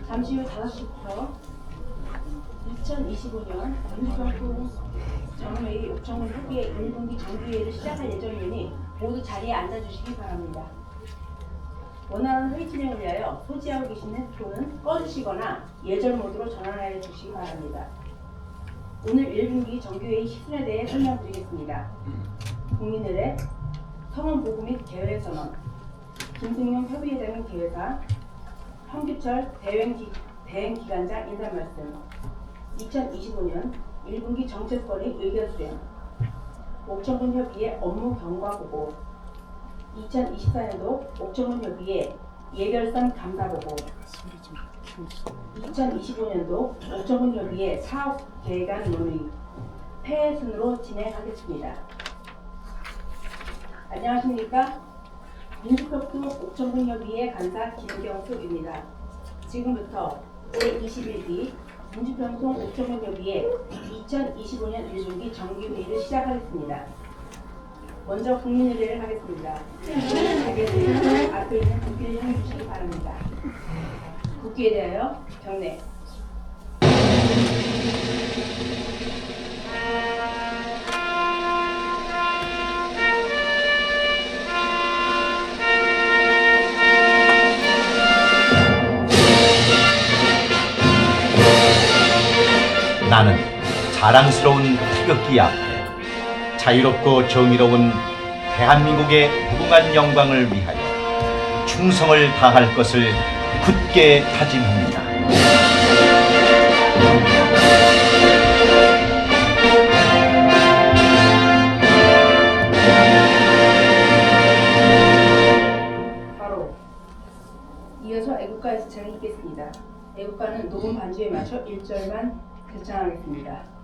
잠시 후 5시부터 2025년 민주평통 정회의 옥정문 협의회 1분기 정기회의를 시작할 예정이니 모두 자리에 앉아주시기 바랍니다. 원활한 회의 진행을 위하여 소지하고 계신 핸드폰은 꺼주시거나 예절 모드로 전환해 주시기 바랍니다. 오늘 1분기 정기회의 시순에 대해 설명드리겠습니다. 국민의례, 성원 보고 및 개회 선언, 김승용 협의회장님 개회사, 황규철 대행기관장 인사말씀, 2025년 1분기 정책권의 의견 수행, 옥정문 협의회 업무 경과 보고, 2024년도 옥정문 협의회 예결선 감사 보고, 2025년도 옥정문 협의회 사업 계획안 논의, 폐회 순으로 진행하겠습니다. 안녕하십니까? 민주평통 옥정문 협의회 간사 김경숙입니다. 지금부터 제21기 민주평통 옥정문 협의회 2025년 1분기 정기회의를 시작하겠습니다. 먼저 국민의례를 하겠습니다. 앞에 있는 국기를 향해 주시기 바랍니다. 국기에 대하여 경례. 나는 자랑스러운 태극기 앞에 자유롭고 정의로운 대한민국의 무궁한 영광을 위하여 충성을 다할 것을 굳게 다짐합니다. 바로 이어서 애국가의 지창이 있겠습니다. 애국가는 녹음 반주에 맞춰 1절만 교창하겠습니다.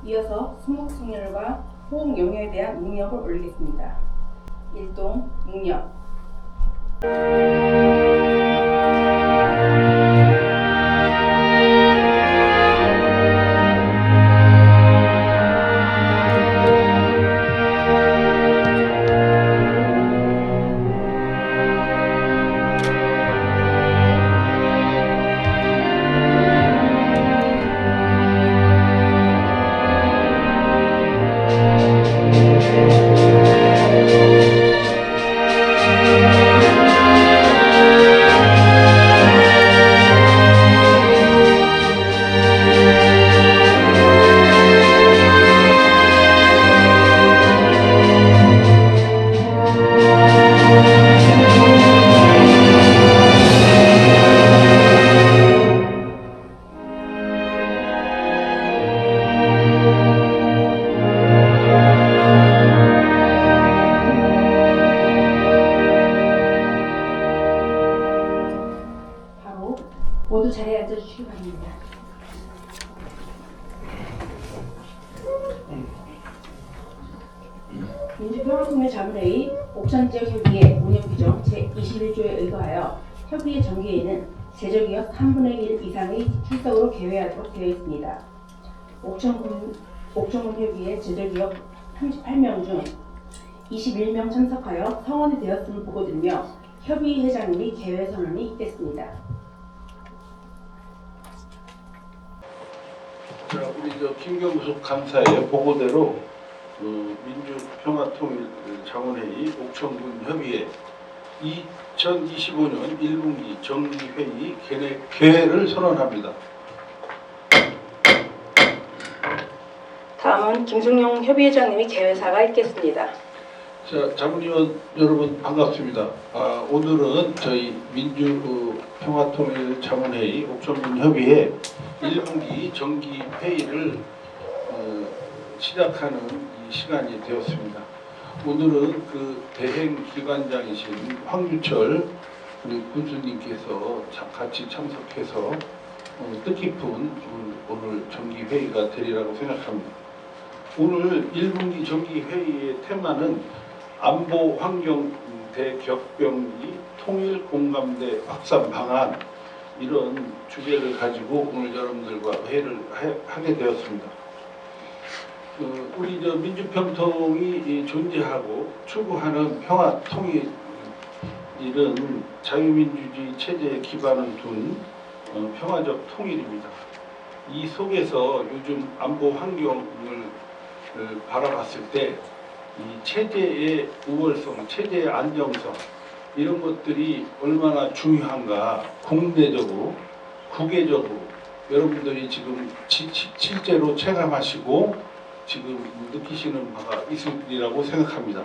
이어서 수목승열과 호응 영역에 대한 묵력을 올리겠습니다. 1동 묵력. 모두 자리에 앉아주시기 바랍니다. 민주평화통일 자문회의 옥천지역협의회 운영규정 제21조에 의거하여 협의회 정기회의는 제적이어 3분의 1 이상의 출석으로 개회하도록 되어 있습니다. 옥천군 옥천군 협의회 제적기업 38명 중 21명 참석하여 성원이 되었음을 보고드리며 협의회 회장님이 개회 선언이 있겠습니다. 자, 우리 김경숙 감사의 보고대로 민주평화통일자문회의 옥천군 협의회 2025년 1분기 정기회의 개회를 선언합니다. 다음은 김승용 협의회장님이 개회사가 있겠습니다. 자, 자문위원 여러분 반갑습니다. 오늘은 저희 민주평화통일자문회의 옥천군 협의회 1분기 정기회의를 시작하는 이 시간이 되었습니다. 오늘은 그 대행기관장이신 황유철 우리 군수님께서 같이 참석해서 뜻깊은 오늘 정기회의가 되리라고 생각합니다. 오늘 1분기 정기회의의 테마는 안보 환경 대격변기 통일 공감대 확산 방안 이런 주제를 가지고 오늘 여러분들과 회의를 하게 되었습니다. 우리 민주평통이 존재하고 추구하는 평화 통일은 자유민주주의 체제에 기반을 둔 평화적 통일입니다. 이 속에서 요즘 안보 환경을 바라봤을 때 이 체제의 우월성, 체제의 안정성 이런 것들이 얼마나 중요한가 국내적으로, 국외적으로 여러분들이 지금 실제로 체감하시고 지금 느끼시는 바가 있으리라고 생각합니다.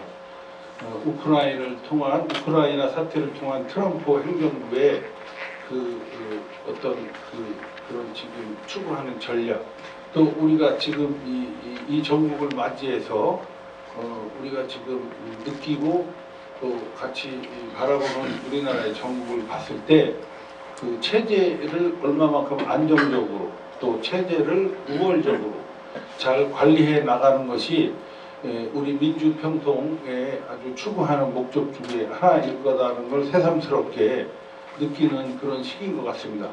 우크라이나 사태를 통한 트럼프 행정부의 그런 지금 추구하는 전략, 또 우리가 지금 이 정국을 맞이해서 우리가 지금 느끼고 또 같이 바라보는 우리나라의 정국을 봤을 때 그 체제를 얼마만큼 안정적으로 또 체제를 우월적으로 잘 관리해 나가는 것이 우리 민주평통에 아주 추구하는 목적 중에 하나일 거다는 걸 새삼스럽게 느끼는 그런 시기인 것 같습니다.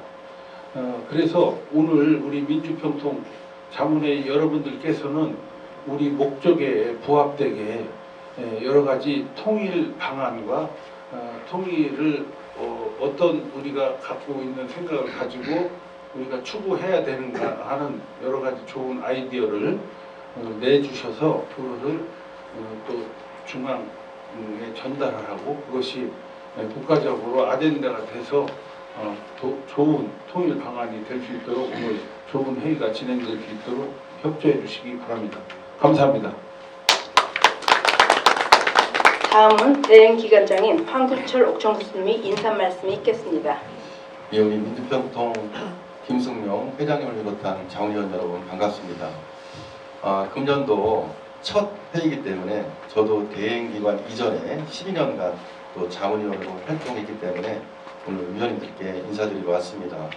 그래서 오늘 우리 민주평통 자문회 여러분들께서는 우리 목적에 부합되게 여러 가지 통일 방안과 통일을 어떤 우리가 갖고 있는 생각을 가지고 우리가 추구해야 되는가 하는 여러 가지 좋은 아이디어를 내주셔서 그것을 또 중앙에 전달을 하고 그것이 국가적으로 아젠다가 돼서 좋은 통일 방안이 될 수 있도록 오늘 좋은 회의가 진행될 수 있도록 협조해 주시기 바랍니다. 감사합니다. 다음은 대행기관장인 황규철 옥천군수님이 인사 말씀이 있겠습니다. 예, 우리 민주평통 김승용 회장님을 비롯한 자문위원 여러분 반갑습니다. 금년도 첫 회의이기 때문에 저도 대행기관 이전에 12년간 또 자문위원으로 활동했기 때문에 오늘 위원님들께 인사드리러 왔습니다.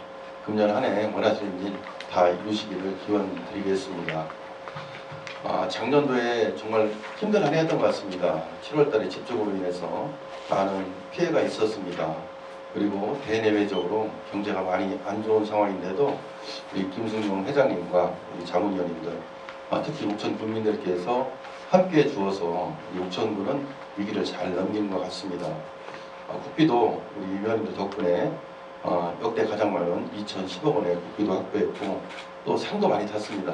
금년 한 해 원하시는 일 다 이루시기를 기원드리겠습니다. 작년도에 정말 힘든 한 해였던 것 같습니다. 7월달에 집중으로 인해서 많은 피해가 있었습니다. 그리고 대내외적으로 경제가 많이 안 좋은 상황인데도 우리 김승용 회장님과 우리 자문위원님들, 특히 옥천 군민들께서 함께 주어서 이 옥천군은 위기를 잘 넘긴 것 같습니다. 국비도 우리 위원님들 덕분에 역대 가장 많은 2,010억 원의 국비도 확보했고 또 상도 많이 탔습니다.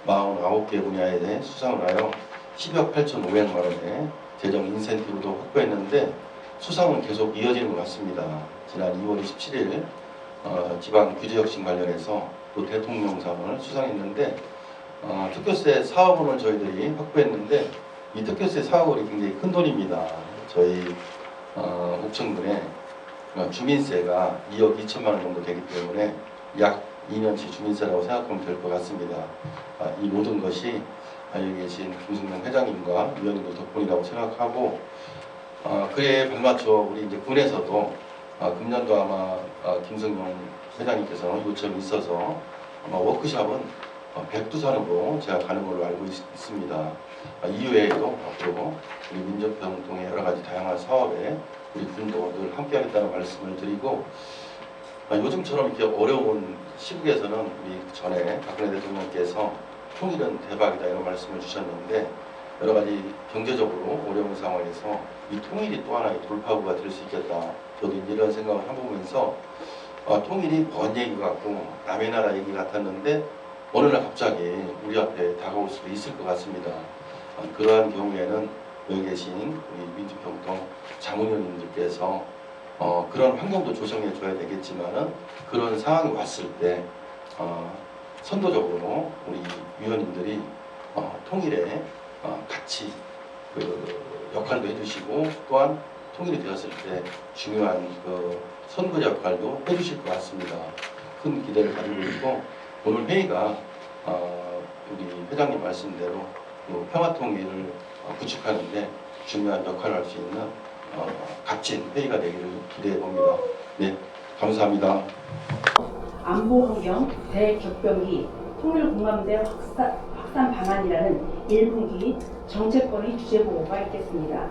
49개 분야에 수상을 하여 10억 8,500만 원의 재정 인센티브도 확보했는데 수상은 계속 이어지는 것 같습니다. 지난 2월 27일 지방 규제혁신 관련해서 또 대통령상을 수상했는데 특별세 4억 원을 저희들이 확보했는데 이 특별세 4억 원이 굉장히 큰 돈입니다. 저희 옥천군에 주민세가 2억 2천만 원 정도 되기 때문에 약 2년치 주민세라고 생각하면 될 것 같습니다. 이 모든 것이 여기 계신 김승용 회장님과 위원님들 덕분이라고 생각하고 그에 발맞춰 우리 이제 군에서도 금년도 아마 김승용 회장님께서 요청이 있어서 아마 워크숍은 백두산으로 제가 가는 걸로 알고 있습니다. 이외에도 앞으로 우리 민주평통의 여러 가지 다양한 사업에 우리 군도 늘 함께하겠다는 말씀을 드리고 요즘처럼 이렇게 어려운 시국에서는 우리 전에 박근혜 대통령께서 통일은 대박이다 이런 말씀을 주셨는데 여러 가지 경제적으로 어려운 상황에서 이 통일이 또 하나의 돌파구가 될 수 있겠다. 저도 이런 생각을 해보면서 통일이 먼 얘기 같고 남의 나라 얘기 같았는데 어느 날 갑자기 우리 앞에 다가올 수도 있을 것 같습니다. 그러한 경우에는 여기 계신 우리 민주평통 자문위원님들께서 그런 환경도 조성해 줘야 되겠지만은 그런 상황이 왔을 때 선도적으로 우리 위원님들이 통일에 같이 그 역할도 해주시고 또한 통일이 되었을 때 중요한 그 선거 역할도 해주실 것 같습니다. 큰 기대를 가지고 있고 오늘 회의가 우리 회장님 말씀대로 그 평화통일을 구축하는데 중요한 역할을 할 수 있는 값진 회의가 되기를 기대해 봅니다. 네, 감사합니다. 안보환경 대격변기 통일공감대 확산 방안이라는 1분기 정책권의 주제 보고가 있겠습니다.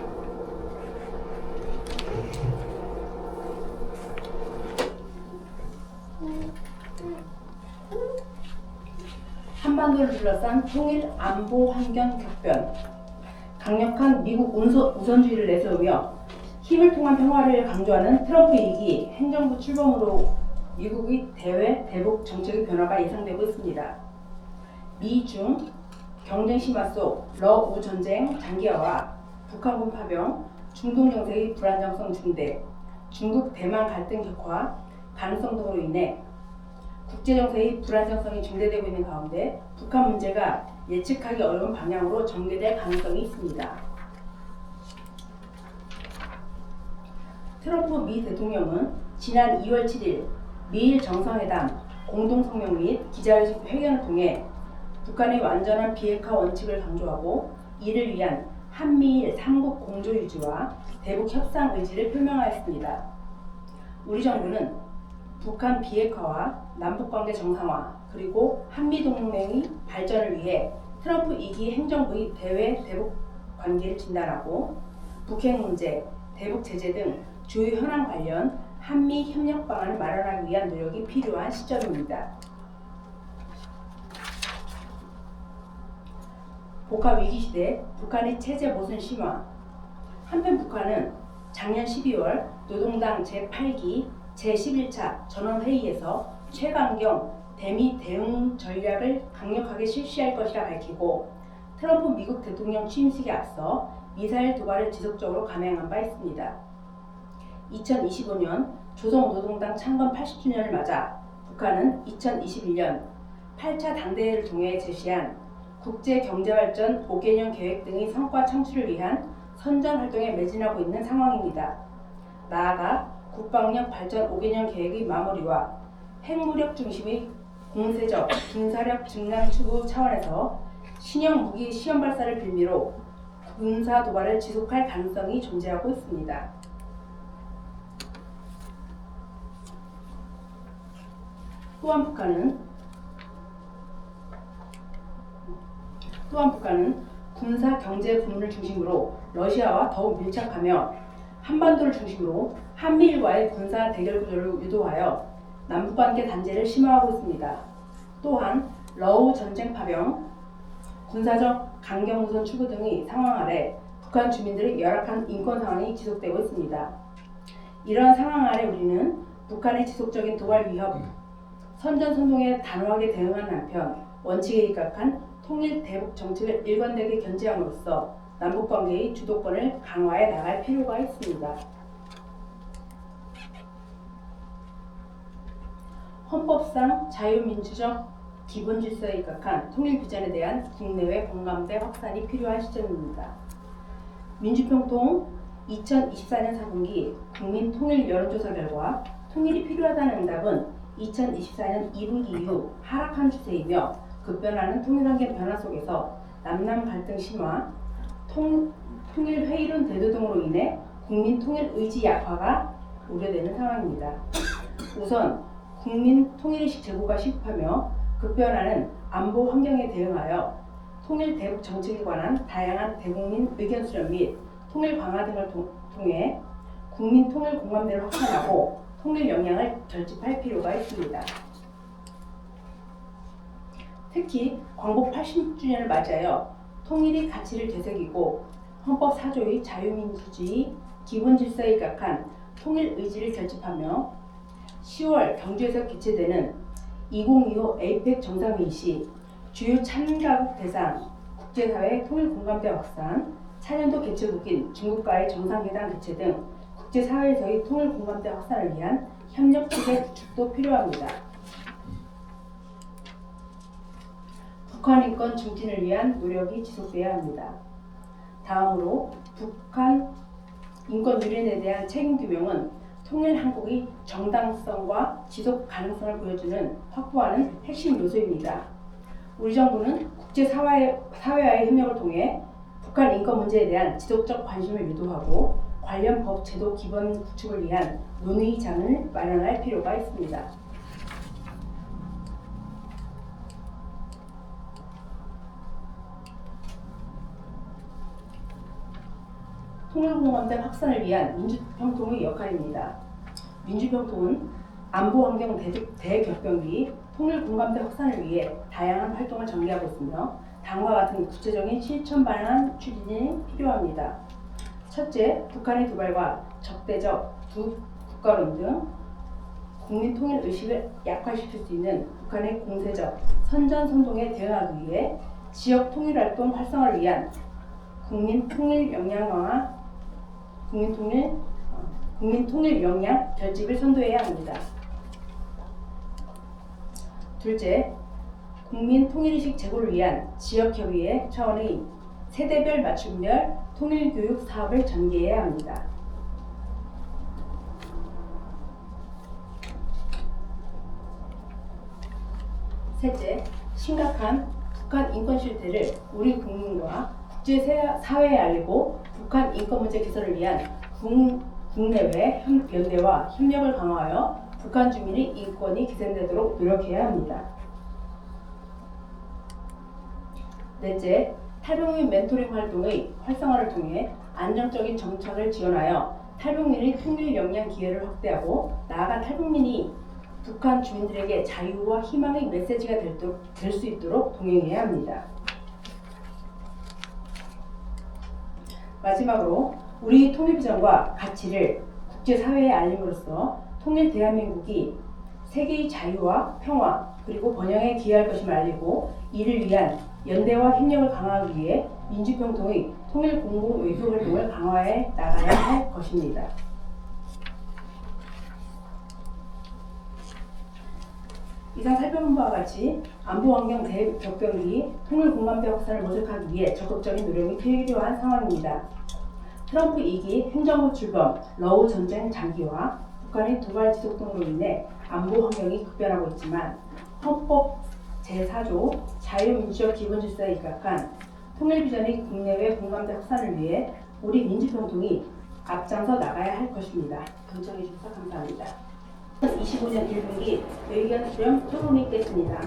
한반도를 둘러싼 통일 안보 환경 격변, 강력한 미국 우선주의를 내세우며 힘을 통한 평화를 강조하는 트럼프 2기 행정부 출범으로 미국의 대북 정책의 변화가 예상되고 있습니다. 미중 경쟁 심화 속 러우 전쟁 장기화와 북한군 파병, 중동 정세의 불안정성 중대, 중국 대만 갈등 격화 가능성 등으로 인해 국제 정세의 불안정성이 증대되고 있는 가운데 북한 문제가 예측하기 어려운 방향으로 전개될 가능성이 있습니다. 트럼프 미 대통령은 지난 2월 7일 미일 정상회담 공동성명 및 기자회견을 통해 북한의 완전한 비핵화 원칙을 강조하고 이를 위한 한미일 3국 공조 유지와 대북 협상 의지를 표명하였습니다. 우리 정부는 북한 비핵화와 남북관계 정상화 그리고 한미동맹의 발전을 위해 트럼프 2기 행정부의 대북 관계를 진단하고 북핵 문제, 대북 제재 등 주요 현안 관련 한미 협력 방안을 마련하기 위한 노력이 필요한 시점입니다. 복합 위기 시대 북한의 체제 모순 심화. 한편 북한은 작년 12월 노동당 제8기 제11차 전원회의에서 최강경 대미 대응 전략을 강력하게 실시할 것이라 밝히고 트럼프 미국 대통령 취임식에 앞서 미사일 도발을 지속적으로 감행한 바 있습니다. 2025년 조선노동당 창건 80주년을 맞아 북한은 2021년 8차 당대회를 통해 제시한 국제경제발전 5개년 계획 등의 성과 창출을 위한 선전 활동에 매진하고 있는 상황입니다. 나아가 국방력 발전 5개년 계획의 마무리와 핵무력 중심의 공세적 군사력 증강 추구 차원에서 신형 무기 시험 발사를 빌미로 군사 도발을 지속할 가능성이 존재하고 있습니다. 또한 북한은 군사 경제 부문을 중심으로 러시아와 더욱 밀착하며 한반도를 중심으로 한미일과의 군사 대결 구조를 유도하여 남북관계 단절을 심화하고 있습니다. 또한 러우 전쟁 파병, 군사적 강경 우선 추구 등의 상황 아래 북한 주민들의 열악한 인권 상황이 지속되고 있습니다. 이러한 상황 아래 우리는 북한의 지속적인 도발 위협, 선전선동에 단호하게 대응하는 한편 원칙에 입각한 통일 대북 정책을 일관되게 견지함으로써 남북관계의 주도권을 강화해 나갈 필요가 있습니다. 헌법상 자유민주적 기본질서에 입각한 통일비전에 대한 국내외 공감대 확산이 필요한 시점입니다. 민주평통 2024년 4분기 국민 통일 여론조사 결과 통일이 필요하다는 응답은 2024년 2분기 이후 하락한 추세이며 급변하는 통일환경 변화 속에서 남남 갈등 심화, 통일 회의론 대두 등으로 인해 국민 통일 의지 약화가 우려되는 상황입니다. 우선 국민 통일의식 제고가 시급하며 급변하는 안보 환경에 대응하여 통일 대북 정책에 관한 다양한 대국민 의견 수렴 및 통일 강화 등을 통해 국민 통일 공감대를 확산하고 통일 역량을 결집할 필요가 있습니다. 특히 광복 80주년을 맞이하여 통일의 가치를 되새기고 헌법 4조의 자유민주주의 기본질서에 입각한 통일 의지를 결집하며 10월 경주에서 개최되는 2025 에이펙 정상회의 시 주요 참가국 대상 국제사회 통일공감대 확산, 차년도 개최국인 중국과의 정상회담 개최 등 국제사회에서의 통일공감대 확산을 위한 협력 체계 구축도 필요합니다. 북한 인권 증진을 위한 노력이 지속돼야 합니다. 다음으로 북한 인권 유린에 대한 책임 규명은 통일 한국의 정당성과 지속 가능성을 보여주는 확보하는 핵심 요소입니다. 우리 정부는 국제사회와의 협력을 통해 북한 인권 문제에 대한 지속적 관심을 유도하고 관련 법 제도 기본 구축을 위한 논의장을 마련할 필요가 있습니다. 통일공감대 확산을 위한 민주평통의 역할입니다. 민주평통은 안보환경 대격변기 통일공감대 확산을 위해 다양한 활동을 전개하고 있으며 다음과 같은 구체적인 실천 방안 추진이 필요합니다. 첫째, 북한의 도발과 적대적 두 국가론 등 국민 통일 의식을 약화시킬 수 있는 북한의 공세적 선전선동에 대응하기 위해 지역 통일활동 활성화를 위한 국민 통일 역량 강화, 국민 통일 역량 결집을 선도해야 합니다. 둘째, 국민 통일의식 제고를 위한 지역협의회 차원의 세대별 맞춤별 통일교육 사업을 전개해야 합니다. 셋째, 심각한 북한 인권 실태를 우리 국민과 국제사회에 알리고 북한 인권 문제 개선을 위한 국내외 연대와 협력을 강화하여 북한 주민의 인권이 개선되도록 노력해야 합니다. 넷째, 탈북민 멘토링 활동의 활성화를 통해 안정적인 정착을 지원하여 탈북민의 통일 역량 기회를 확대하고 나아가 탈북민이 북한 주민들에게 자유와 희망의 메시지가 될 수 있도록 동행해야 합니다. 마지막으로 우리 통일 비전과 가치를 국제사회에 알림으로써 통일 대한민국이 세계의 자유와 평화 그리고 번영에 기여할 것임을 알리고 이를 위한 연대와 협력을 강화하기 위해 민주평통의 통일 공공 외교 활동을 강화해 나가야 할 것입니다. 이상 살펴본 바와 같이 안보환경 대격변기 통일공감대 확산을 모색하기 위해 적극적인 노력이 필요한 상황입니다. 트럼프 2기 행정부 출범, 러우 전쟁 장기화, 북한의 도발 지속 등으로 인해 안보 환경이 급변하고 있지만 헌법 제4조 자유민주적 기본질서에 입각한 통일비전의 국내외 공감대 확산을 위해 우리 민주평통이 앞장서 나가야 할 것입니다. 경청해 주셔서 감사합니다. 2025년 1분기 의견 수렴 토론이 있겠습니다.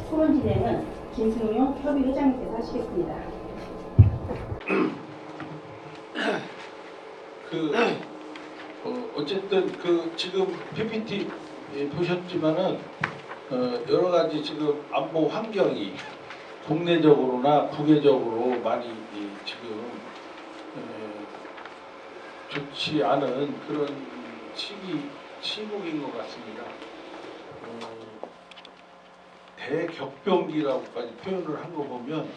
토론 진행은 김승용 협의회장님께서 하시겠습니다. 어쨌든 지금 PPT 보셨지만은 여러 가지 지금 안보 환경이 국내적으로나 국외적으로 많이 지금 좋지 않은 그런 시국인 것 같습니다. 대격변기라고까지 표현을 한 거 보면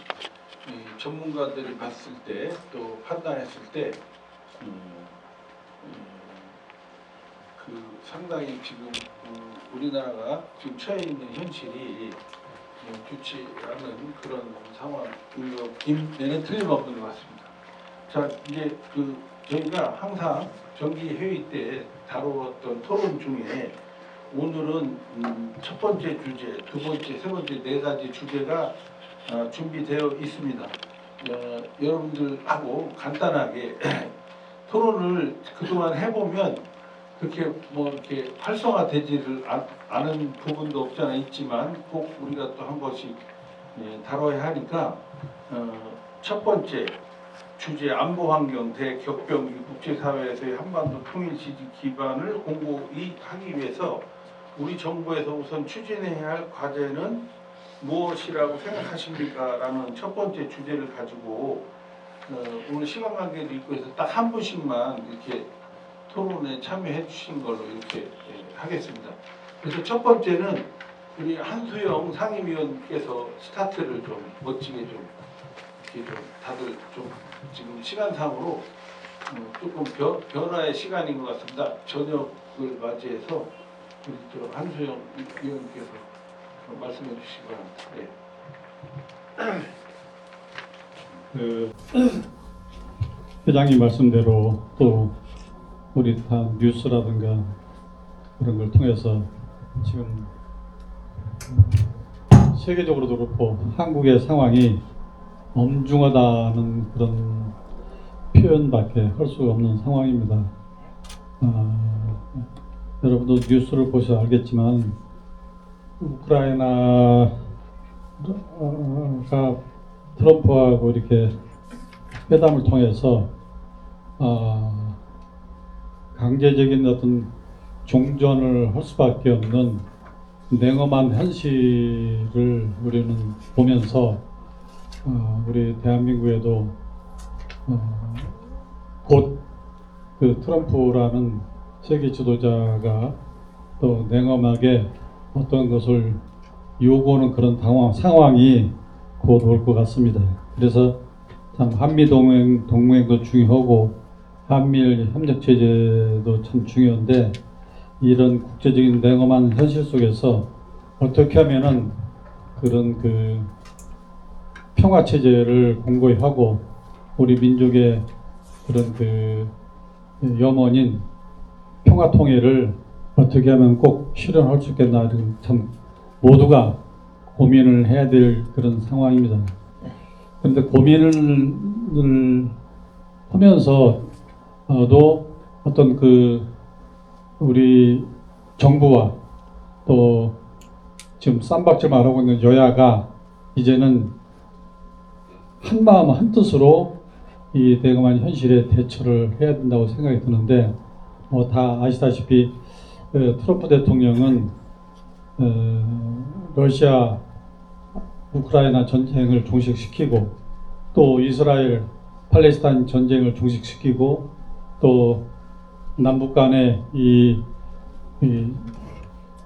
전문가들이 봤을 때 또 판단했을 때 상당히 지금 우리나라가 지금 처해 있는 현실이 좋지 않은 그런 상황에는 틀림없는 것 같습니다. 자, 이제 저희가 항상 정기 회의 때 다루었던 토론 중에 오늘은 첫 번째 주제, 두 번째, 세 번째 네 가지 주제가 준비되어 있습니다. 여러분들하고 간단하게 토론을 그동안 해보면 그렇게 이렇게 활성화되지를 않은 부분도 없지 않아 있지만 꼭 우리가 또 한 번씩 다뤄야 하니까 첫 번째 주제 안보환경 대격변기 국제사회에서의 한반도 통일 지지 기반을 공고히 하기 위해서 우리 정부에서 우선 추진해야 할 과제는 무엇이라고 생각하십니까? 라는 첫 번째 주제를 가지고 오늘 시간 관계를 있고 해서 딱 한 분씩만 이렇게 토론에 참여해 주신 걸로 이렇게 하겠습니다. 그래서 첫 번째는 우리 한수영 상임위원께서 스타트를 좀 멋지게 좀 이렇게 좀 다들 좀 지금 시간상으로 조금 변화의 시간인 것 같습니다. 저녁을 맞이해서 우리 저 한수영 위원께서 좀 말씀해 주시기 바랍니다. 그 회장님 말씀대로 또 우리 다 뉴스라든가 그런 걸 통해서 지금 세계적으로도 그렇고 한국의 상황이 엄중하다는 그런 표현밖에 할 수가 없는 상황입니다. 여러분도 뉴스를 보셔서 알겠지만 우크라이나가 트럼프하고 이렇게 회담을 통해서 강제적인 어떤 종전을 할 수밖에 없는 냉엄한 현실을 우리는 보면서 우리 대한민국에도 곧 그 트럼프라는 세계 지도자가 또 냉엄하게 어떤 것을 요구하는 그런 상황이 곧 올 것 같습니다. 그래서 참 한미 동맹도 중요하고 한미일 협력 체제도 참 중요한데 이런 국제적인 냉엄한 현실 속에서 어떻게 하면은 그런 그 평화 체제를 공고히 하고 우리 민족의 그런 그 염원인 평화 통일을 어떻게 하면 꼭 실현할 수 있겠나 참 모두가 고민을 해야 될 그런 상황입니다. 그런데 고민을 하면서도 어떤 그 우리 정부와 또 지금 쌈박질만 하고 있는 여야가 이제는 한 마음 한 뜻으로 이 냉엄한 현실에 대처를 해야 된다고 생각이 드는데 다 아시다시피 트럼프 대통령은 러시아 우크라이나 전쟁을 종식시키고 또 이스라엘 팔레스타인 전쟁을 종식시키고 또 남북 간의 이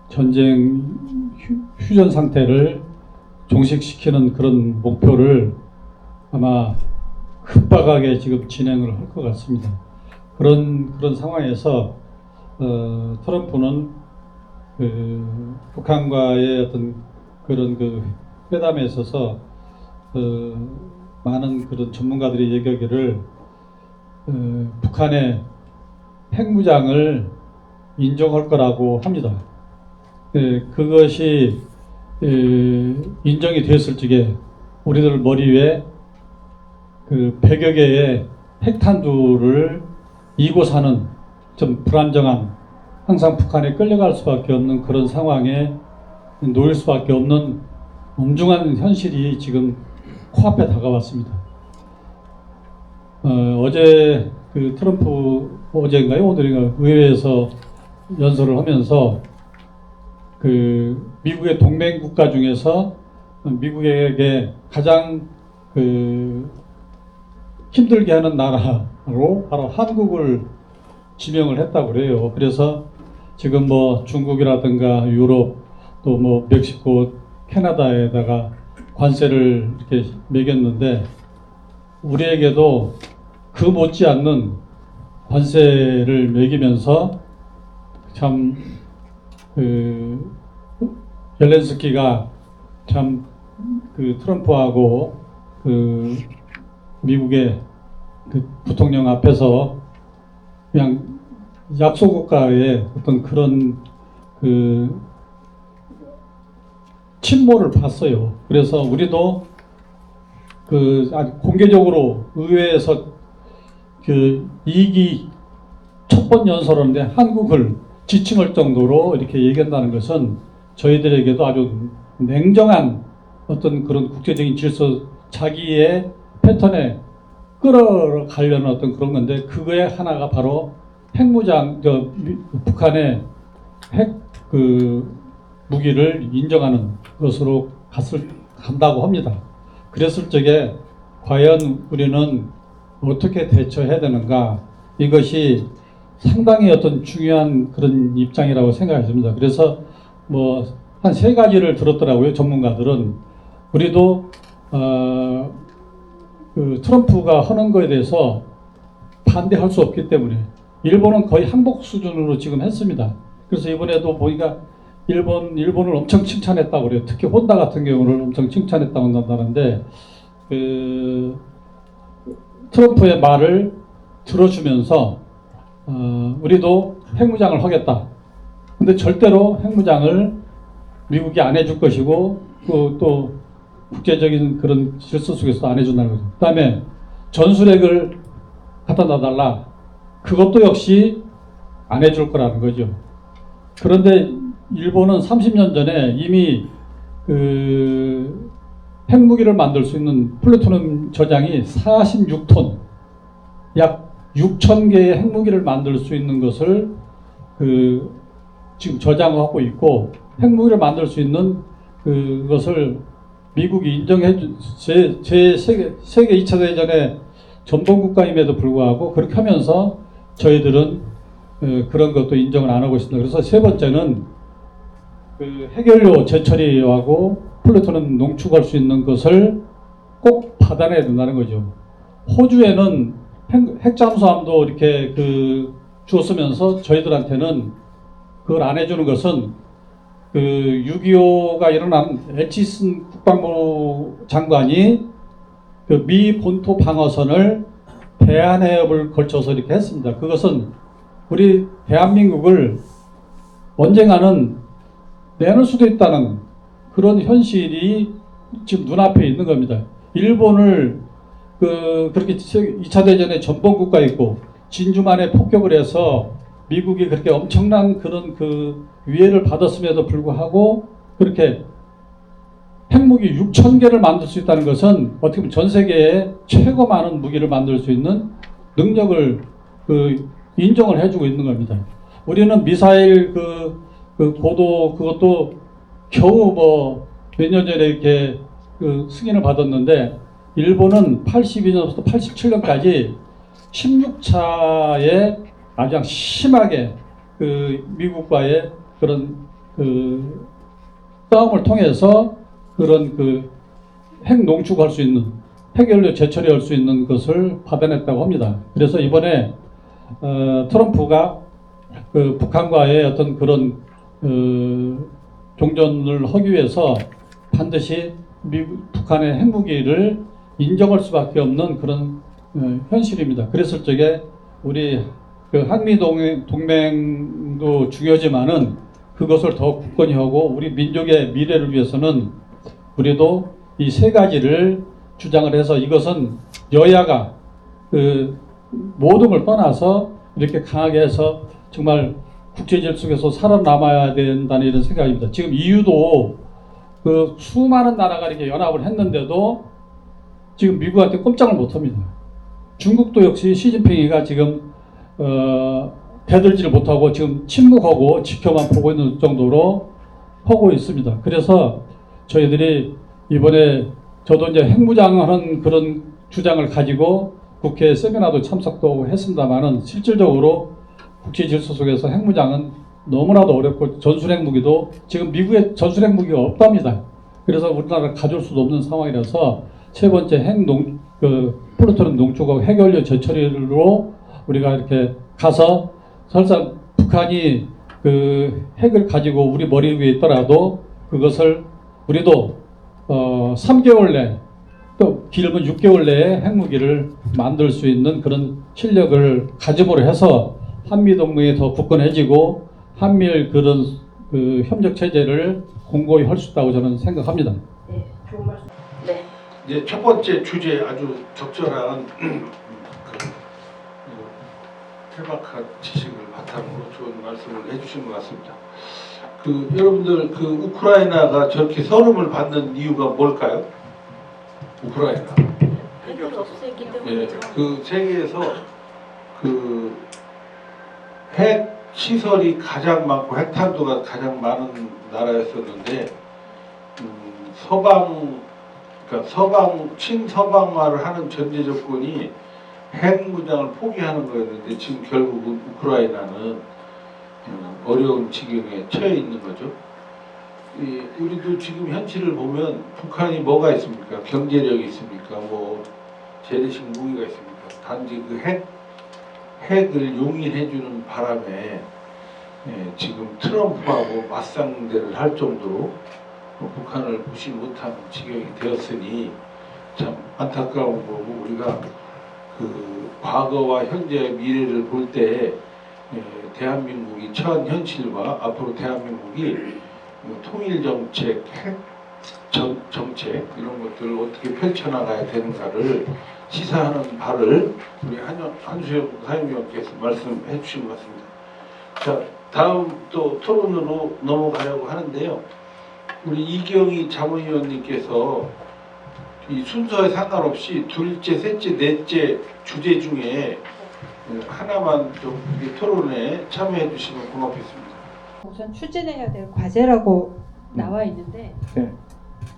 전쟁 휴전 상태를 종식시키는 그런 목표를 아마 급박하게 지금 진행을 할 것 같습니다. 그런 상황에서 트럼프는 북한과의 어떤 그런 그 회담에 있어서 많은 그런 전문가들이 얘기하기를 북한의 핵무장을 인정할 거라고 합니다. 그것이 인정이 됐을 적에 우리들 머리 위에 그 100여 개의 핵탄두를 이고 사는 좀 불안정한 항상 북한에 끌려갈 수밖에 없는 그런 상황에 놓일 수밖에 없는 엄중한 현실이 지금 코앞에 다가왔습니다. 어제 그 트럼프 어제인가요? 오늘인가 의회에서 연설을 하면서 그 미국의 동맹 국가 중에서 미국에게 가장 그 힘들게 하는 나라로 바로 한국을 지명을 했다고 그래요. 그래서 지금 뭐 중국이라든가 유럽 또 뭐 멕시코, 캐나다에다가 관세를 이렇게 매겼는데 우리에게도 그 못지않는 관세를 매기면서 참 그 젤렌스키가 참 그 트럼프하고 그 미국의 그 부통령 앞에서 그냥 약소국가의 어떤 그런 그 침몰을 봤어요. 그래서 우리도 그 아주 공개적으로 의회에서 그 2기 첫 번 연설하는데 한국을 지칭할 정도로 이렇게 얘기한다는 것은 저희들에게도 아주 냉정한 어떤 그런 국제적인 질서 자기의 패턴에 끌어가려는 어떤 그런 건데 그거의 하나가 바로 핵무장 북한의 핵 그 무기를 인정하는 것으로 간다고 합니다. 그랬을 적에 과연 우리는 어떻게 대처해야 되는가, 이것이 상당히 어떤 중요한 그런 입장이라고 생각이 듭니다. 그래서 뭐 한 세 가지를 들었더라고요. 전문가들은. 우리도 그 트럼프가 하는 거에 대해서 반대할 수 없기 때문에 일본은 거의 항복 수준으로 지금 했습니다. 그래서 이번에도 보니까 일본을 엄청 칭찬했다고 그래요. 특히 혼다 같은 경우를 엄청 칭찬했다고 한다는데, 그 트럼프의 말을 들어주면서 우리도 핵무장을 하겠다. 근데 절대로 핵무장을 미국이 안 해줄 것이고, 또 국제적인 그런 질서 속에서 안 해준다는 거죠. 그 다음에 전술핵을 갖다 놔달라. 그것도 역시 안 해줄 거라는 거죠. 그런데 일본은 30년 전에 이미 그 핵무기를 만들 수 있는 플루토늄 저장이 46톤, 약 6,000개의 핵무기를 만들 수 있는 것을 지금 저장하고 있고, 핵무기를 만들 수 있는 그것을 미국이 인정해 세계 2차 대전의 전범 국가임에도 불구하고 그렇게 하면서 저희들은 그런 것도 인정을 안 하고 있습니다. 그래서 세 번째는 그 핵연료 재처리하고 플루토늄 농축할 수 있는 것을 꼭 받아내야 된다는 거죠. 호주에는 핵잠수함도 이렇게 주었으면서 저희들한테는 그걸 안 해주는 것은 6.25가 일어난 애치슨 국방부 장관이 그 미 본토 방어선을 대한해협을 걸쳐서 이렇게 했습니다. 그것은 우리 대한민국을 언젠가는 내놓을 수도 있다는 그런 현실이 지금 눈앞에 있는 겁니다. 일본을 그렇게 2차 대전에 전범국가였고 진주만에 폭격을 해서 미국이 그렇게 엄청난 그런 위해를 받았음에도 불구하고 그렇게 핵무기 6,000개를 만들 수 있다는 것은 어떻게 보면 전 세계에 최고 많은 무기를 만들 수 있는 능력을 인정을 해주고 있는 겁니다. 우리는 미사일 고도 그것도 겨우 뭐 몇 년 전에 이렇게 승인을 받았는데, 일본은 82년부터 87년까지 16차에 아주 심하게 미국과의 그런 싸움을 통해서 그런 핵 농축할 수 있는, 핵연료 재처리할 수 있는 것을 받아냈다고 합니다. 그래서 이번에 트럼프가 북한과의 어떤 그런 종전을 하기 위해서 반드시 북한의 핵무기를 인정할 수밖에 없는 그런 현실입니다. 그랬을 적에 우리 한미 동맹도 중요하지만은 그것을 더 굳건히 하고 우리 민족의 미래를 위해서는 우리도 이 세 가지를 주장을 해서, 이것은 여야가 모든 걸 떠나서 이렇게 강하게 해서 정말 국제질 속에서 살아남아야 된다는 이런 생각입니다. 지금 EU도 수많은 나라가 이렇게 연합을 했는데도 지금 미국한테 꼼짝을 못합니다. 중국도 역시 시진핑이가 지금 대들지를 못하고 지금 침묵하고 지켜만 보고 있는 정도로 하고 있습니다. 그래서 저희들이 이번에 저도 이제 핵무장하는 그런 주장을 가지고 국회 세미나도 참석도 했습니다만은, 실질적으로 국제 질서 속에서 핵무장은 너무나도 어렵고 전술핵 무기도 지금 미국에 전술핵 무기가 없답니다. 그래서 우리나라가 가져올 수도 없는 상황이라서 세 번째 플루토늄 농축하고 핵연료 재처리로 우리가 이렇게 가서, 설사 북한이 핵을 가지고 우리 머리 위에 있더라도 그것을 우리도 3개월 내, 또 길면 6개월 내에 핵무기를 만들 수 있는 그런 실력을 가짐으로 해서 한미동맹이 더 굳건해지고 한미일 그런 협력 체제를 공고히 할 수 있다고 저는 생각합니다. 네, 좋은 말씀. 네. 이제 첫 번째 주제 아주 적절한 케바카 지식을 바탕으로 좋은 말씀을 해주신 것 같습니다. 여러분들 우크라이나가 저렇게 서름을 받는 이유가 뭘까요? 우크라이나. 핵을 없애기 예, 때문이죠. 세계에서 핵 시설이 가장 많고 핵탄두가 가장 많은 나라였었는데 친서방화를 하는 전제 조건이 핵 무장을 포기하는 거였는데 지금 결국은 우크라이나는 어려운 지경에 처해 있는 거죠. 우리도 지금 현실을 보면 북한이 뭐가 있습니까? 경제력이 있습니까? 뭐 재래식 무기가 있습니까? 단지 그 핵을 용인해주는 바람에 지금 트럼프하고 맞상대를 할 정도로 북한을 무시 못하는 지경이 되었으니 참 안타까운 거고, 우리가 그 과거와 현재의 미래를 볼 때 대한민국이 처한 현실과 앞으로 대한민국이 통일 정책, 핵 정책 이런 것들을 어떻게 펼쳐나가야 되는가를 시사하는 바를 우리 한수혁 사회위원께서 말씀해 주신 것 같습니다. 자, 다음 또 토론으로 넘어가려고 하는데요. 우리 이경희 자문위원님께서 이 순서에 상관없이 둘째, 셋째, 넷째 주제 중에 하나만 좀 토론에 참여해 주시면 고맙겠습니다. 우선 추진해야 될 과제라고 나와 있는데, 네.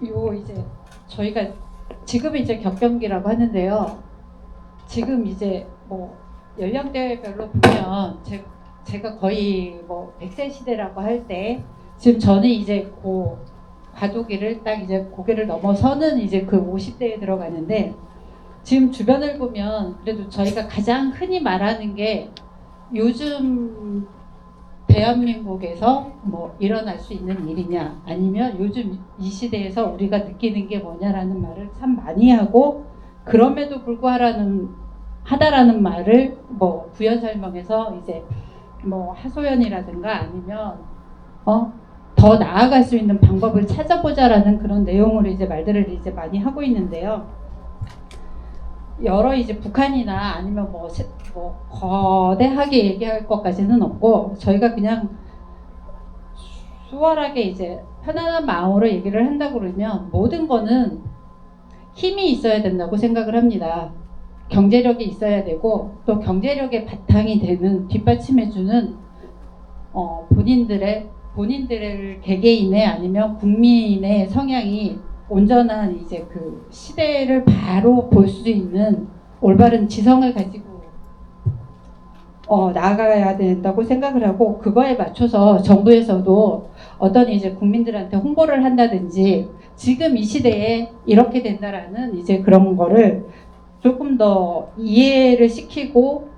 요 이제 저희가 지금은 이제 격변기라고 하는데요. 지금 이제 뭐 연령대별로 보면 제가 거의 뭐 100세 시대라고 할 때, 지금 저는 이제 과도기를 딱 이제 고개를 넘어서는 이제 그 50대에 들어가는데, 지금 주변을 보면 그래도 저희가 가장 흔히 말하는 게 요즘 대한민국에서 뭐 일어날 수 있는 일이냐, 아니면 요즘 이 시대에서 우리가 느끼는 게 뭐냐라는 말을 참 많이 하고, 그럼에도 불구하다라는 말을 뭐 부연 설명해서 이제 뭐 하소연이라든가 아니면 더 나아갈 수 있는 방법을 찾아보자라는 그런 내용으로 이제 말들을 이제 많이 하고 있는데요. 여러 이제 북한이나 아니면 뭐 거대하게 얘기할 것까지는 없고, 저희가 그냥 수월하게 이제 편안한 마음으로 얘기를 한다고 그러면 모든 거는 힘이 있어야 된다고 생각을 합니다. 경제력이 있어야 되고, 또 경제력의 바탕이 되는 뒷받침해주는 본인들의 개개인의 아니면 국민의 성향이 온전한 이제 그 시대를 바로 볼 수 있는 올바른 지성을 가지고 나아가야 된다고 생각을 하고, 그거에 맞춰서 정부에서도 어떤 이제 국민들한테 홍보를 한다든지, 지금 이 시대에 이렇게 된다라는 이제 그런 거를 조금 더 이해를 시키고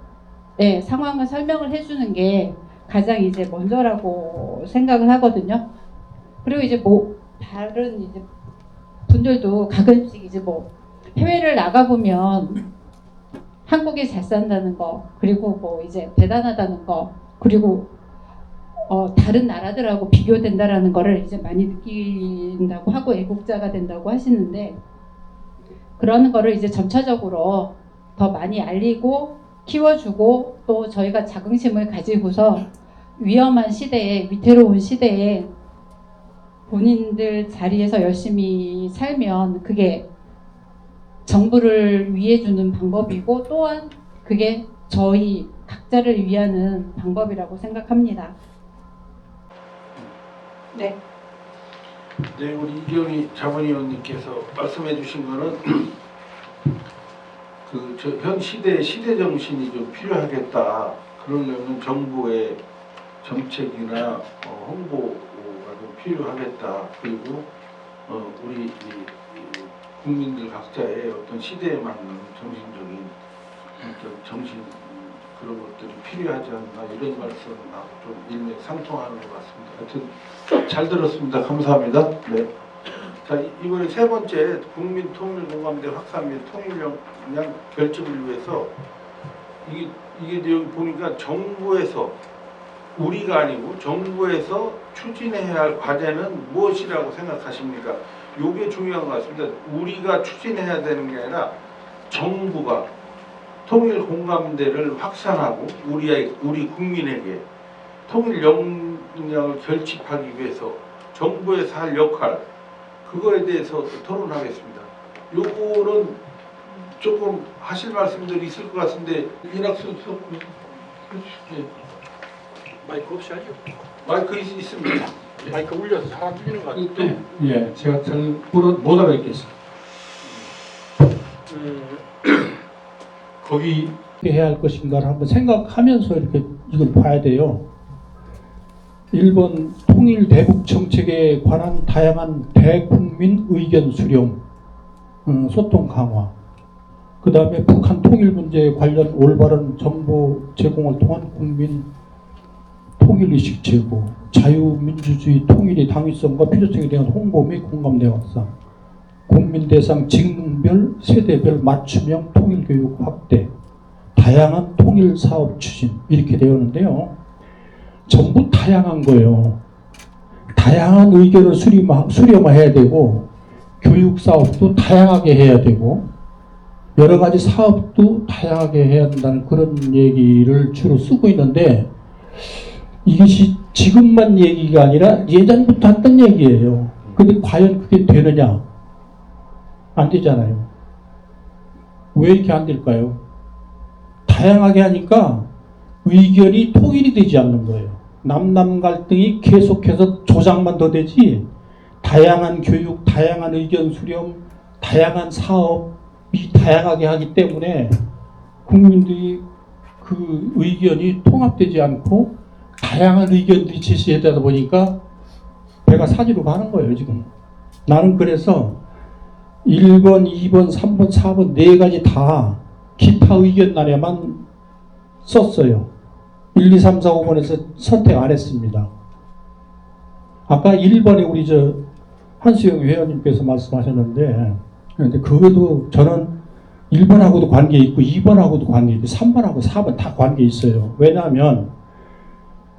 상황을 설명을 해주는 게 가장 이제 먼저라고 생각을 하거든요. 그리고 이제 뭐 다른 이제 분들도 가끔씩 이제 뭐 해외를 나가보면 한국이 잘 산다는 거, 그리고 뭐 이제 대단하다는 거, 그리고 다른 나라들하고 비교된다라는 거를 이제 많이 느낀다고 하고 애국자가 된다고 하시는데, 그런 거를 이제 점차적으로 더 많이 알리고 키워주고, 또 저희가 자긍심을 가지고서 위험한 시대에, 위태로운 시대에 본인들 자리에서 열심히 살면 그게 정부를 위해주는 방법이고, 또한 그게 저희 각자를 위하는 방법이라고 생각합니다. 네. 네, 우리 이경희 자문위원님께서 말씀해 주신 거는 현 시대의 시대 정신이 좀 필요하겠다. 그러려면 정부의 정책이나 홍보가 좀 필요하겠다. 그리고 우리 이 국민들 각자의 어떤 시대에 맞는 정신적인 어떤 정신 그런 것들이 필요하지 않나, 이런 말씀하고 좀 일맥상통하는 것 같습니다. 하여튼 잘 들었습니다. 감사합니다. 네. 자, 이번에 세 번째 국민 통일 공감대 확산 및 통일 역량 결집을 위해서 이게 여기 보니까 정부에서, 우리가 아니고 정부에서 추진해야 할 과제는 무엇이라고 생각하십니까? 이게 중요한 것 같습니다. 우리가 추진해야 되는 게 아니라 정부가 통일 공감대를 확산하고 우리 국민에게 통일 역량을 결집하기 위해서 정부에서 할 역할, 그거에 대해서 토론하겠습니다. 요거는 조금 하실 말씀들이 있을 것 같은데, 이낙순 수석, 마이크 없이 하죠? 마이크 있습니다. 마이크 울려서 잘 안 들리는 것 같은데. 예, 제가 잘 못 알아듣겠어요. 거기 어떻게 해야 할 것인가를 한번 생각하면서 이렇게 이걸 봐야 돼요. 일본 통일 대북 정책에 관한 다양한 대국민 의견 수렴, 소통 강화, 그 다음에 북한 통일 문제에 관련 올바른 정보 제공을 통한 국민 통일의식 제고, 자유민주주의 통일의 당위성과 필요성에 대한 홍보 및 공감대 확산, 국민 대상 직능별, 세대별 맞춤형 통일교육 확대, 다양한 통일 사업 추진, 이렇게 되었는데요. 전부 다양한 거예요. 다양한 의견을 수렴해야 되고, 교육 사업도 다양하게 해야 되고, 여러 가지 사업도 다양하게 해야 된다는 그런 얘기를 주로 쓰고 있는데, 이것이 지금만 얘기가 아니라 예전부터 했던 얘기예요. 근데 과연 그게 되느냐? 안 되잖아요. 왜 이렇게 안 될까요? 다양하게 하니까 의견이 통일이 되지 않는 거예요. 남남 갈등이 계속해서 조장만 더 되지, 다양한 교육, 다양한 의견 수렴, 다양한 사업이 다양하게 하기 때문에 국민들이 그 의견이 통합되지 않고 다양한 의견들이 제시되다 보니까 배가 사지로 가는 거예요, 지금. 나는 그래서 1번, 2번, 3번, 4번 네 가지 다 기타 의견란에만 썼어요. 1, 2, 3, 4, 5번에서 선택 안 했습니다. 아까 1번에 우리 한수영 회원님께서 말씀하셨는데, 그런데 그것도 저는 1번하고도 관계 있고 2번하고도 관계 있고 3번하고 4번 다 관계 있어요. 왜냐하면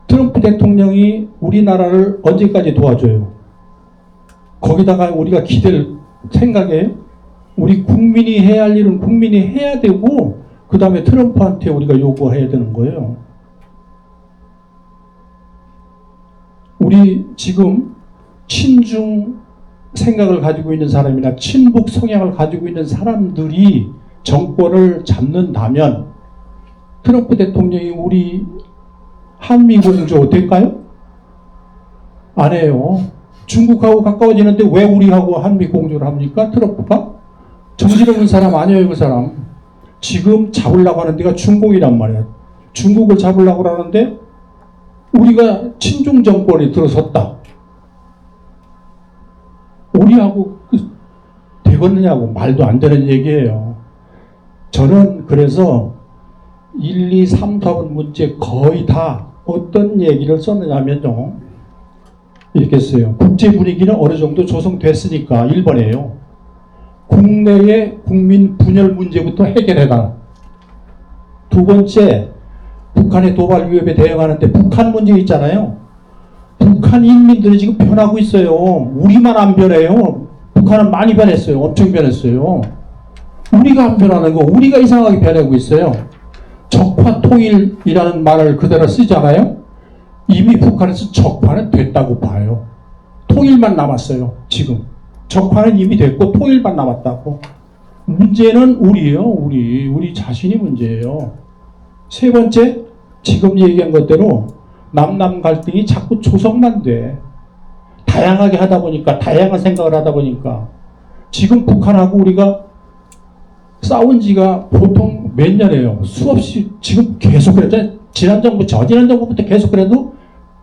트럼프 대통령이 우리나라를 언제까지 도와줘요? 거기다가 우리가 기댈 생각에 우리 국민이 해야 할 일은 국민이 해야 되고, 그 다음에 트럼프한테 우리가 요구해야 되는 거예요. 우리 지금 친중 생각을 가지고 있는 사람이나 친북 성향을 가지고 있는 사람들이 정권을 잡는다면 트럼프 대통령이 우리 한미공조 될까요? 안 해요. 중국하고 가까워지는데 왜 우리하고 한미공조를 합니까? 트럼프가? 정신없는 사람 아니에요, 그 사람. 지금 잡으려고 하는 데가 중국이란 말이야. 중국을 잡으려고 하는데 우리가 친중 정권이 들어섰다. 우리하고 되겠느냐고 말도 안 되는 얘기예요. 저는 그래서 1, 2, 3, 4번 문제 거의 다 어떤 얘기를 썼느냐면요. 이렇게 써요. 국제 분위기는 어느 정도 조성됐으니까 1번이에요. 국내의 국민 분열 문제부터 해결해라. 두 번째, 북한의 도발 위협에 대응하는데 북한 문제 있잖아요. 북한 인민들이 지금 변하고 있어요. 우리만 안 변해요. 북한은 많이 변했어요. 엄청 변했어요. 우리가 안 변하는 거, 우리가 이상하게 변하고 있어요. 적화 통일이라는 말을 그대로 쓰잖아요. 이미 북한에서 적화는 됐다고 봐요. 통일만 남았어요. 지금 적화는 이미 됐고 통일만 남았다고. 문제는 우리예요. 우리 자신이 문제예요. 세 번째, 지금 얘기한 것대로 남남 갈등이 자꾸 조성만 돼. 다양하게 하다 보니까, 다양한 생각을 하다 보니까 지금 북한하고 우리가 싸운 지가 보통 몇 년이에요. 수없이 지금 계속 그랬잖아요. 지난 정부, 저지난 정부부터 계속 그래도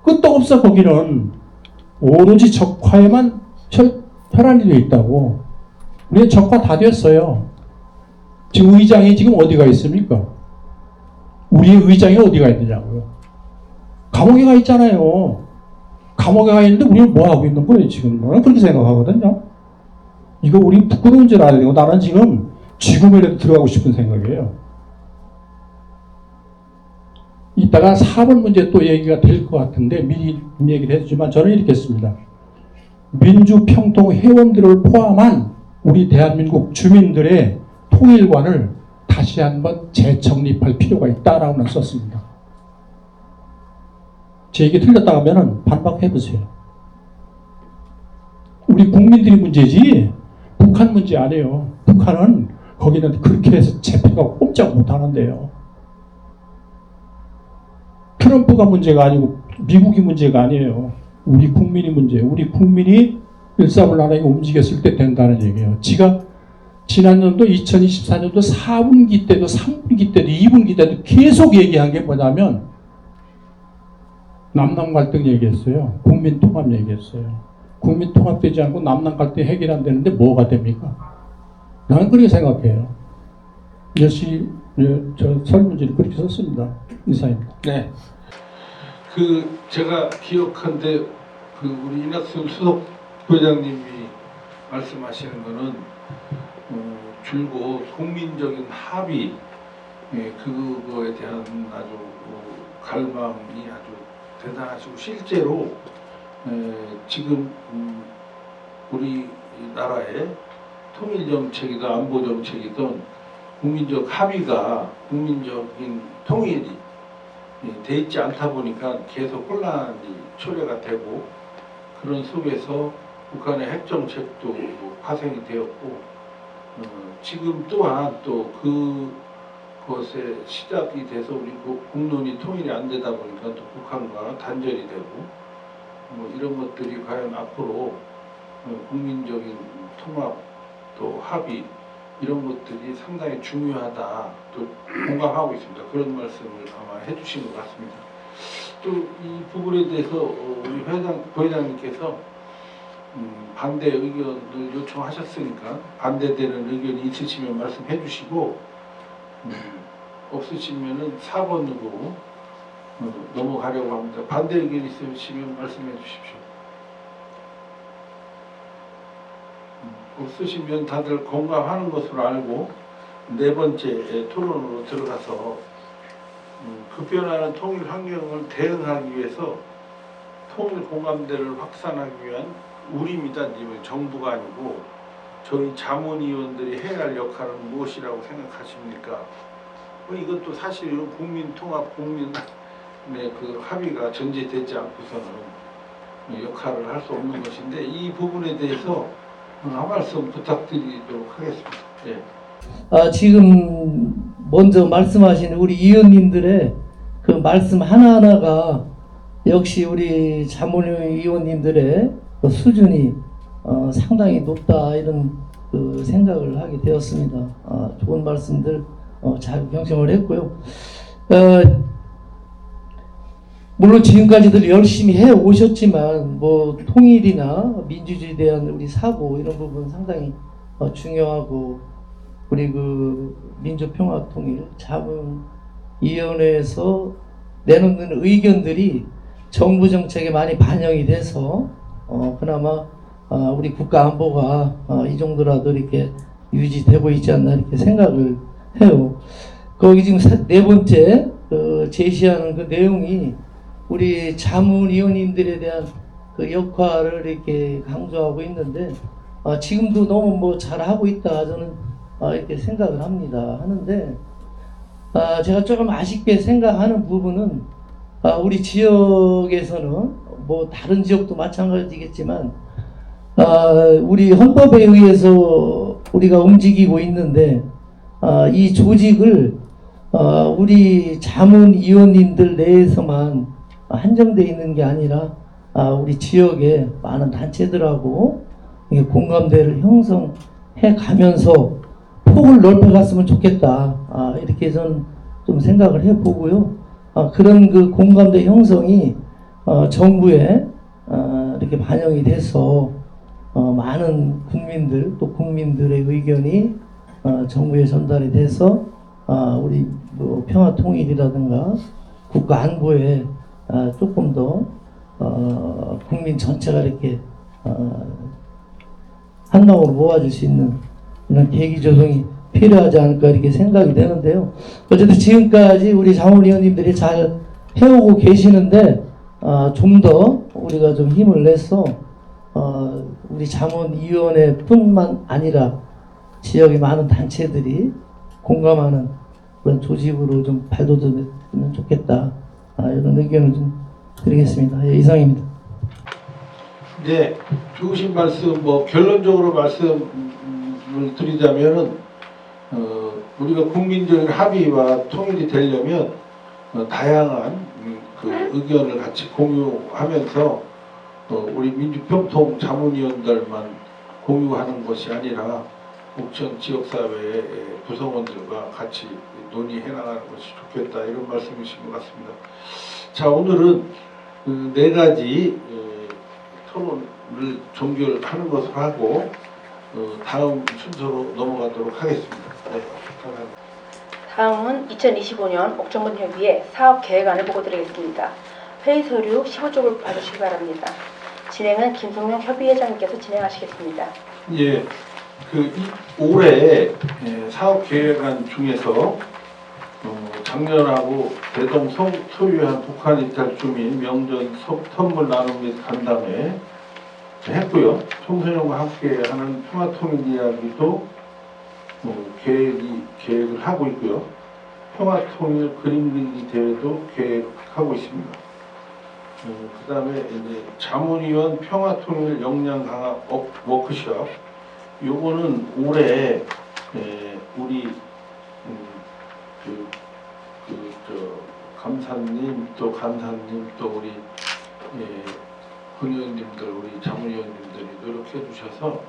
끝도 없어. 거기는 오로지 적화에만 혈안이 되어 있다고. 우리는 적화 다 됐어요. 지금 의장이 지금 어디가 있습니까? 우리의 의장이 어디가 있느냐고요. 감옥에 가 있잖아요. 감옥에 가 있는데 우리는 뭐 하고 있는 거예요 지금? 나는 그렇게 생각하거든요. 이거 우리 부끄러운 줄 알아야 되고, 나는 지금 지금이라도 들어가고 싶은 생각이에요. 이따가 4번 문제 또 얘기가 될 것 같은데 미리 얘기를 해주지만 저는 이렇게 했습니다. 민주평통 회원들을 포함한 우리 대한민국 주민들의 통일관을 다시 한번 재정립할 필요가 있다라고 썼습니다. 제 얘기 틀렸다 하면 반박해보세요. 우리 국민들이 문제지 북한 문제 아니에요. 북한은 거기는 그렇게 해서 재패가 꼼짝 못하는데요. 트럼프가 문제가 아니고 미국이 문제가 아니에요. 우리 국민이 문제예요. 우리 국민이 일사불란하게 움직였을 때 된다는 얘기예요. 지가 지난년도 2024년도 4분기 때도 3분기 때도 2분기 때도 계속 얘기한 게 뭐냐면 남남 갈등 얘기했어요. 국민 통합 얘기했어요. 국민 통합되지 않고 남남 갈등 해결 안 되는데 뭐가 됩니까? 나는 그렇게 생각해요. 역시 저 설문지를 그렇게 썼습니다. 이사입니다. 네. 제가 기억한데 우리 이낙순 수석 부회장님이 말씀하시는 거는 줄곧 국민적인 합의 그거에 대한 아주 갈망이 아주 대단하시고 실제로 지금 우리 나라의 통일 정책이든 안보 정책이든 국민적 합의가 국민적인 통일이 돼 있지 않다 보니까 계속 혼란이 초래가 되고 그런 속에서 북한의 핵 정책도 파생이 되었고 지금 또한 또 그것에 시작이 돼서 우리 국론이 통일이 안 되다 보니까 또 북한과 단절이 되고 이런 것들이 과연 앞으로 국민적인 통합 또 합의 이런 것들이 상당히 중요하다 또 공감하고 있습니다. 그런 말씀을 아마 해주신 것 같습니다. 또 이 부분에 대해서 우리 부회장님께서 반대 의견을 요청하셨으니까 반대되는 의견이 있으시면 말씀해 주시고 없으시면은 4번으로 넘어가려고 합니다. 반대 의견 있으시면 말씀해 주십시오. 없으시면 다들 공감하는 것으로 알고 네 번째 토론으로 들어가서 급변하는 통일 환경을 대응하기 위해서 통일 공감대를 확산하기 위한 우리입니다. 정부가 아니고 저희 자문위원들이 해야 할 역할은 무엇이라고 생각하십니까? 이것도 사실 국민 통합, 국민의 그 합의가 전제되지 않고서는 역할을 할 수 없는 것인데 이 부분에 대해서 한 말씀 부탁드리도록 하겠습니다. 예. 지금 먼저 말씀하신 우리 의원님들의 그 말씀 하나하나가 역시 우리 자문위원님들의 그 수준이 상당히 높다 이런 그 생각을 하게 되었습니다. 좋은 말씀들 잘 경청을 했고요. 물론 지금까지들 열심히 해 오셨지만 뭐 통일이나 민주주의에 대한 우리 사고 이런 부분 상당히 중요하고 우리 그 민주평화통일 자문위원회에서 내놓는 의견들이 정부 정책에 많이 반영이 돼서 그나마 우리 국가 안보가 이 정도라도 이렇게 유지되고 있지 않나 이렇게 생각을 해요. 거기 지금 네 번째 제시하는 그 내용이 우리 자문위원님들에 대한 그 역할을 이렇게 강조하고 있는데 지금도 너무 뭐 잘하고 있다 저는 이렇게 생각을 합니다. 하는데 제가 조금 아쉽게 생각하는 부분은 우리 지역에서는 뭐 다른 지역도 마찬가지겠지만 우리 헌법에 의해서 우리가 움직이고 있는데 이 조직을 우리 자문위원님들 내에서만 한정되어 있는 게 아니라 우리 지역의 많은 단체들하고 공감대를 형성해 가면서 폭을 넓혀갔으면 좋겠다. 이렇게 저는 좀 생각을 해보고요. 그런 그 공감대 형성이 정부에 이렇게 반영이 돼서 많은 국민들 또 국민들의 의견이 정부에 전달이 돼서 우리 뭐 평화통일이라든가 국가 안보에 조금 더 국민 전체가 이렇게 한 마음으로 모아줄 수 있는 이런 계기 조성이 필요하지 않을까 이렇게 생각이 되는데요. 어쨌든 지금까지 우리 자문위원님들이 잘 해오고 계시는데 좀 더 우리가 좀 힘을 내서 우리 자문위원회뿐만 아니라 지역의 많은 단체들이 공감하는 그런 조직으로 좀 발돋움했으면 좋겠다. 이런 의견을 좀 드리겠습니다. 예, 이상입니다. 네, 좋으신 말씀, 뭐 결론적으로 말씀을 드리자면은 우리가 국민적인 합의와 통일이 되려면 다양한 그 의견을 같이 공유하면서 우리 민주평통 자문위원들만 공유하는 것이 아니라 옥천 지역사회의 구성원들과 같이 논의해 나가는 것이 좋겠다 이런 말씀이신 것 같습니다. 자, 오늘은 그 네 가지 토론을 종결하는 것으로 하고 다음 순서로 넘어가도록 하겠습니다. 네, 감사합니다. 다음은 2025년 옥천군협의회 사업계획안을 보고드리겠습니다. 회의 서류 15쪽을 봐주시기 바랍니다. 진행은 김성명 협의회장님께서 진행하시겠습니다. 예, 올해 사업계획안 중에서 작년하고 대동 소유한 북한 이탈 주민 명전 선물 나눔 및 간담회 했고요. 청소년과 함께하는 평화통일 이야기도 계획을 하고 있고요. 평화통일 그림 그리기 대회도 계획하고 있습니다. 그 다음에 이제 자문위원 평화통일 역량 강화 워크숍, 요거는 올해 우리 감사님 또 간사님 또 우리 군의원님들 우리 자문위원님들이 노력해 주셔서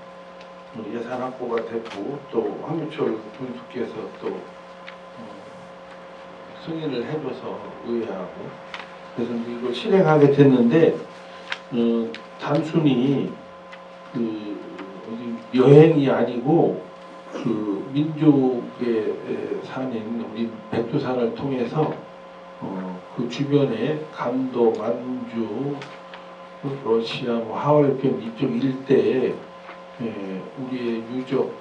예산 확보가 됐고 또 황유철 군수께서 또 승인을 해줘서 의회하고 그래서 이걸 실행하게 됐는데 단순히 어디 여행이 아니고 민족의 산인 우리 백두산을 통해서 그 주변에 감도, 만주, 러시아, 하얼빈 이쪽 일대에 우리의 유적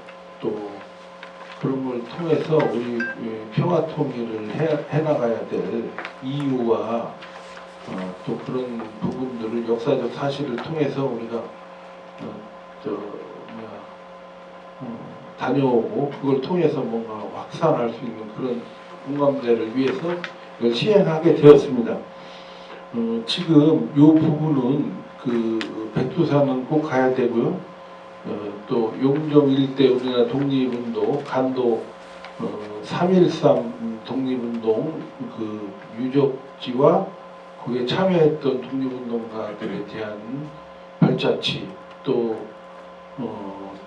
또 그런 걸 통해서 우리 평화 통일을 해나가야 될 이유와 또 그런 부분들을 역사적 사실을 통해서 우리가 다녀오고 그걸 통해서 뭔가 확산할 수 있는 그런 공감대를 위해서 이걸 시행하게 되었습니다. 지금 이 부분은 백두산은 꼭 가야 되고요. 또 용정 일대 우리나라 독립운동 간도 3.13 독립운동 그 유적지와 거기에 참여했던 독립운동가들에 대한 발자취 또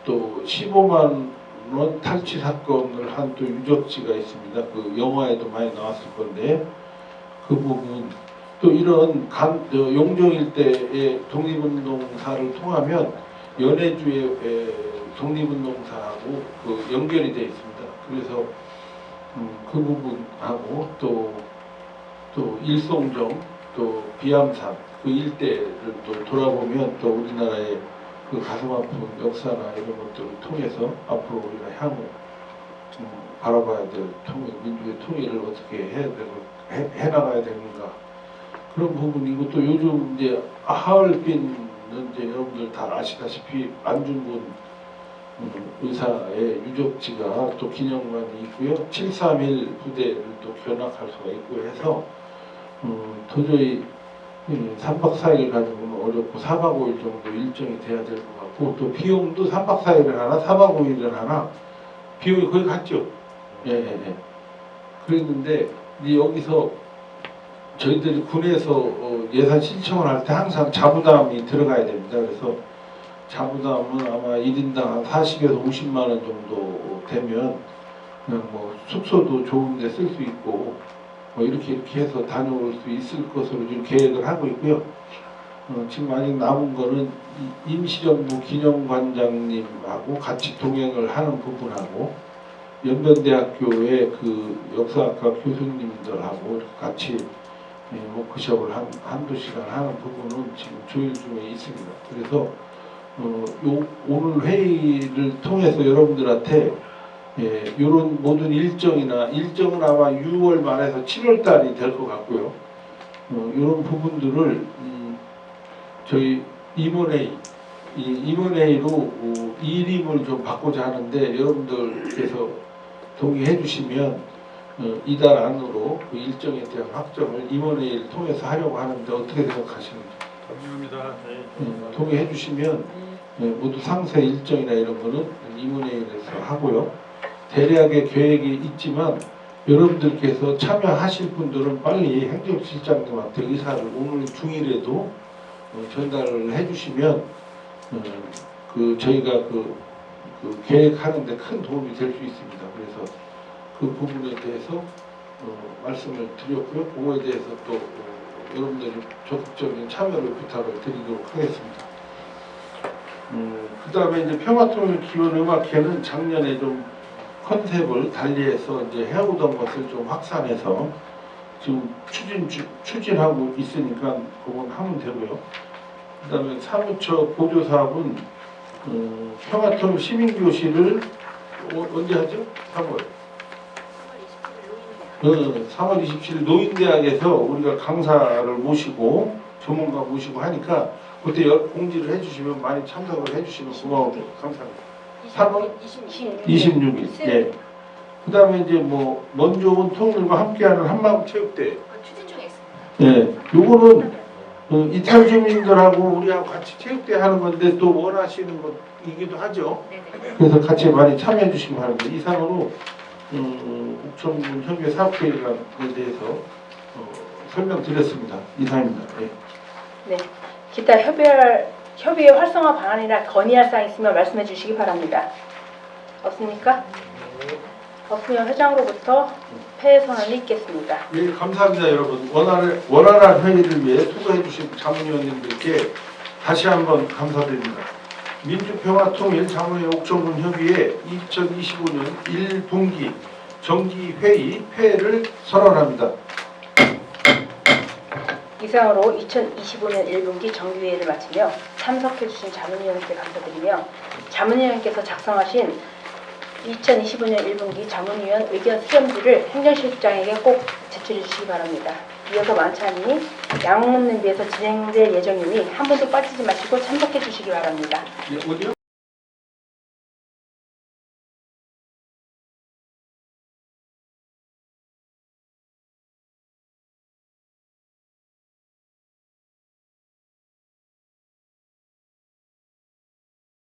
15만 원 탈취 사건을 한 또 유적지가 있습니다. 그 영화에도 많이 나왔을 건데 그 부분 또 이런 용정 일대의 독립운동사를 통하면 연해주의 독립운동사하고 연결이 되어 있습니다. 그래서 그 부분하고 또 일송정 또 비암산 그 일대를 또 돌아보면 또 우리나라의 그 가슴 아픈 역사나 이런 것들을 통해서 앞으로 우리가 향후 바라봐야 될 민주의 통일을 어떻게 해야 되고 해나가야 되는가 그런 부분이고 또 요즘 이제 하얼빈은 이제 여러분들 다 아시다시피 안중근 의사의 유적지가 또 기념관이 있고요. 731 부대를 또 견학할 수가 있고 해서 도저히 3박 4일 가지고는 어렵고 4박 5일 정도 일정이 돼야 될 것 같고 또 비용도 3박 4일을 하나 4박 5일을 하나 비용이 거의 같죠. 예. 그랬는데 여기서 저희들이 군에서 예산 신청을 할 때 항상 자부담이 들어가야 됩니다. 그래서 자부담은 아마 1인당 한 40에서 50만 원 정도 되면 그냥 뭐 숙소도 좋은 데 쓸 수 있고 뭐 이렇게 해서 다녀올 수 있을 것으로 지금 계획을 하고 있고요. 지금 아직 남은 거는 임시정부 기념관장님하고 같이 동행을 하는 부분하고 연변대학교의 그 역사학과 교수님들하고 같이 워크숍을 한두 시간 하는 부분은 지금 조율 중에 있습니다. 그래서 오늘 회의를 통해서 여러분들한테 이런 모든 일정은 아마 6월 말에서 7월 달이 될 것 같고요. 이런 부분들을 저희 임원회의로 이름을 좀 바꾸자 하는데 여러분들께서 동의해 주시면 이달 안으로 그 일정에 대한 확정을 임원회의를 통해서 하려고 하는데 어떻게 생각하시는지? 동의합니다. 동의해 주시면 모두 상세 일정이나 이런 거는 임원회의에서 하고요. 대략의 계획이 있지만 여러분들께서 참여하실 분들은 빨리 행정실장님한테 의사를 오늘 중일에도 전달을 해주시면 그 저희가 그 계획하는데 큰 도움이 될 수 있습니다. 그래서 그 부분에 대해서 말씀을 드렸고요. 그거에 대해서 또 여러분들이 적극적인 참여를 부탁을 드리도록 하겠습니다. 그 다음에 이제 평화통일기원음악회는 작년에 좀 컨셉을 달리해서 이제 해오던 것을 좀 확산해서 지금 추진하고 있으니까 그건 하면 되고요. 그 다음에 사무처 보조사업은 평화통일 시민교실을 언제 하죠? 3월 27일 노인대학에서 우리가 강사를 모시고 전문가 모시고 하니까 그때 공지를 해주시면 많이 참석을 해주시면 고마워 감사합니다. 3월 26일. 예. 그 다음에 이제 뭐 먼저 온 통일과 함께하는 한마음 체육대. 추진 중에 있습니다. 예. 요거는 이탈 주민들하고 우리하고 같이 체육대 하는 건데 또 원하시는 것이기도 하죠. 그래서 같이 많이 참여해 주시기 바랍니다. 이상으로 옥천군 협의회 사업계획안에 대해서 설명드렸습니다. 이상입니다. 예. 네. 기타 협의회 활성화 방안이나 건의할 사항 있으면 말씀해 주시기 바랍니다. 없습니까? 없으면 회장으로부터 폐해 선언이 있겠습니다. 예, 감사합니다, 여러분. 원활한 회의를 위해 수고해 주신 자문위원님들께 다시 한번 감사드립니다. 민주평화통일 자문회 옥천군 협의회 2025년 1분기 정기회의 폐회를 선언합니다. 이상으로 2025년 1분기 정기회의를 마치며 참석해 주신 자문위원님께 감사드리며 자문위원님께서 작성하신 2025년 1분기 자문위원 의견 수렴지를 행정실장에게 꼭 제출해 주시기 바랍니다. 이어서 만찬이 양문냄비에서 진행될 예정이니 한 번도 빠지지 마시고 참석해 주시기 바랍니다. 예, 어디요?